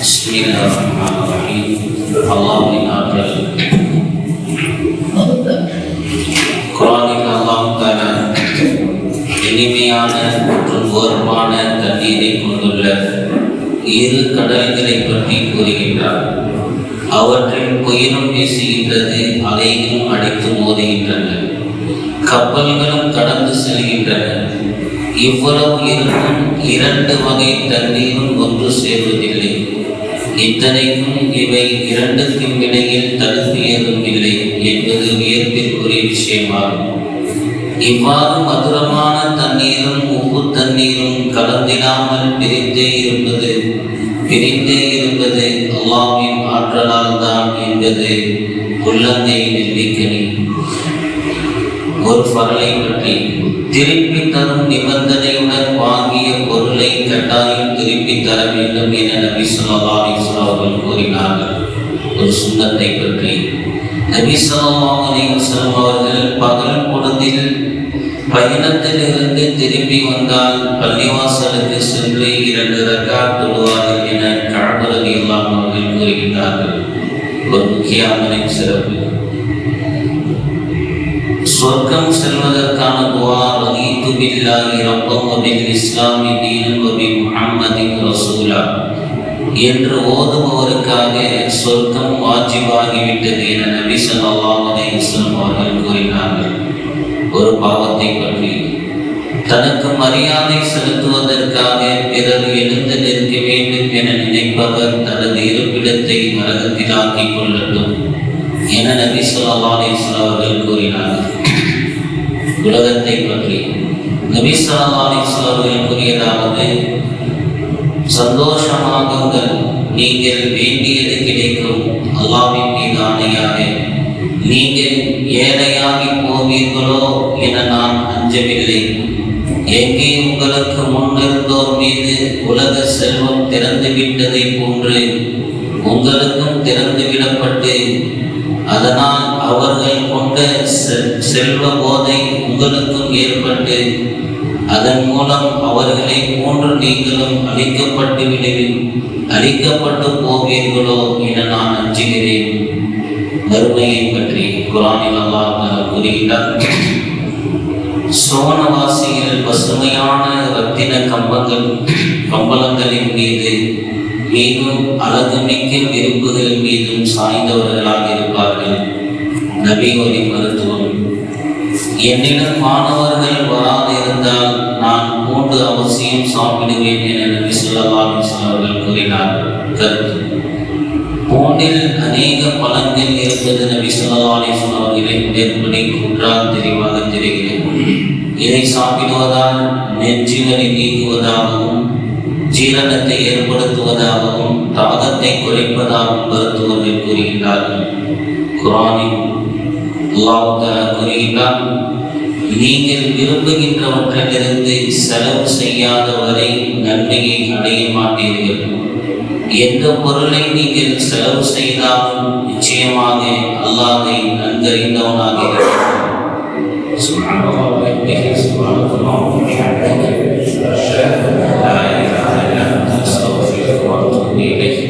Bismillahirrahmanirrahim. Allahumma atal குர்ஆனில் அல்லாஹ் தஆலா இனிமையான மற்றும் ஓர்மான தண்ணீரை கொண்டுள்ள இரு கடல்களை பற்றி கூறுகின்றார். அவற்றில் புயலும் வீசுகின்றது, அலைகளும் அடித்து மோதுகின்றன, கப்பல்களும் கடந்து செல்கின்றன. இவ்வளவு இருந்தும் இரண்டு வகை தண்ணீரும் ஒன்று சேர்வதில்லை. இத்தனைக்கும் இவை இரண்டுக்கும் இடையில் தடுப்பு ஏதும் இல்லை என்பது வியப்பிற்குரிய விஷயமாகும். இவ்வாறு மதுரமான தண்ணீரும் உப்பு தண்ணீரும் கலந்திடாமல் பிரிந்தே இருப்பது அல்லாஹ்வின் ஆற்றலால் தான் என்பது உள்ளங்கை நெல்லிக்கனி. ஒரு பரலை பற்றி திருப்பி தரும் நிபந்தனையுடன் வாங்கிய பொருளை கட்டாயம் திருப்பி தர வேண்டும் என நபி ஸல்லல்லாஹு அலைஹி வஸல்லம் அவர்கள் கூறினார்கள். ஒரு சுன்னத்தை பற்றி நபி ஸல்லல்லாஹு அலைஹி வஸல்லம் அவர்கள் பகல் பொழுதில் பயணத்திலிருந்து திரும்பி வந்தால் பள்ளிவாசலுக்கு சென்று 2 ரக்காத் தொழுவார்கள் என கஅப் ரலியல்லாஹு அன்ஹு அவர்கள் கூறுகிறார்கள். ஒரு முக்கிய அமலின் சிறப்பு. சொர்க்கம் செல்வதற்கான துஆ ரதீது பில்லாஹி ரப்பன் வ பில் இஸ்லாமி தீனன் வ பி முஹம்மதின் ரசூலா என்று ஓதுபவருக்காக சொர்க்கம் வாஜிபாகிவிட்டது என நபி ஸல்லல்லாஹு அலைஹி வஸல்லம் அவர்கள் கூறினார்கள். ஒரு பாவத்தை பற்றி தனக்கு மரியாதை செலுத்துவதற்காக பிறர் எழுந்து நிற்க வேண்டும் என நினைப்பவர் தனது இருப்பிடத்தை நரகத்தில் ஆக்கிக் கொள்ளட்டும் என நபி ஸல்லல்லாஹு அலைஹி வஸல்லம் அவர்கள் கூறினார்கள். உலகத்தை பற்றி நபி ஸல்லல்லாஹு அலைஹி வஸல்லம் அவர்கள் கூறியதாவது, சந்தோஷமாகுங்கள், நீங்கள் வேண்டியது கிடைக்கும். அல்லாஹ்வின் மீது ஆணையாக நீங்கள் ஏழையாகி போவீர்களோ என நான் அஞ்சவில்லை. எங்கே உங்களுக்கு முன்னிருந்தோர் மீது உலக செல்வம் திறந்துவிட்டதை போன்று உங்களுக்கும் திறந்துவிடப்பட்டு அதனால் அவர்கள் கொண்ட செல்வ போதை உங்களுக்கும் ஏற்பட்டு அதன் மூலம் அவர்களை போன்று நீங்களும் அழிக்கப்பட்டு போவீர்களோ என நான் அஞ்சுகிறேன். மறுமையை பற்றி குர்ஆனில் அல்லாஹ் கூறுகிறார். சோனவாசிகள் பசுமையான ரத்தின கம்பளங்களின் மீதும் அழகுமிக்க விருப்புகள் மீதும் சாய்ந்தவர்களாக இருப்பார்கள். நபிகளின் மருத்துவம். என்னிடம் மாணவர்கள் வராது இருந்தால் நான் பூண்டு அவசியம் சாப்பிடுவேன் என நபி ஸல்லல்லாஹு அலைஹி வஸல்லம் அவர்கள் கூறினார்கள். கருத்து. பூண்டில் அநேக பலன்கள் இருப்பது நபி ஸல்லல்லாஹு அலைஹி வஸல்லம் அவர்களின் மேற்படி குன்றால் தெளிவாக தெரிகிறது. இதை சாப்பிடுவதால் நெஞ்சுகளை நீக்குவதாகவும் ஜீரணத்தை ஏற்படுத்துவதாகவும் தாகத்தை குறைப்பதாகவும் மருத்துவர்கள் கூறுகிறார்கள். குர்ஆனில் அல்லாஹ் தஆலா கூறுகிறார், நீங்கள் விரும்புகின்றவற்றிலிருந்து செலவு செய்யாத வரை நன்மையை அடைய மாட்டீர்கள். எந்த பொருளை நீங்கள் செலவு செய்தாலும் நிச்சயமாக அல்லாஹ்வை நன்கறிந்தவனாக இருக்கிறார். சுப்ஹானல்லாஹ் வ பிஹம்திஹி சுப்ஹானல்லாஹ் வ பிஹம்திஹி லா இலாஹா இல்லா அன்த அஸ்தக்ஃபிருக வ அத்தூபு இலைஹ்.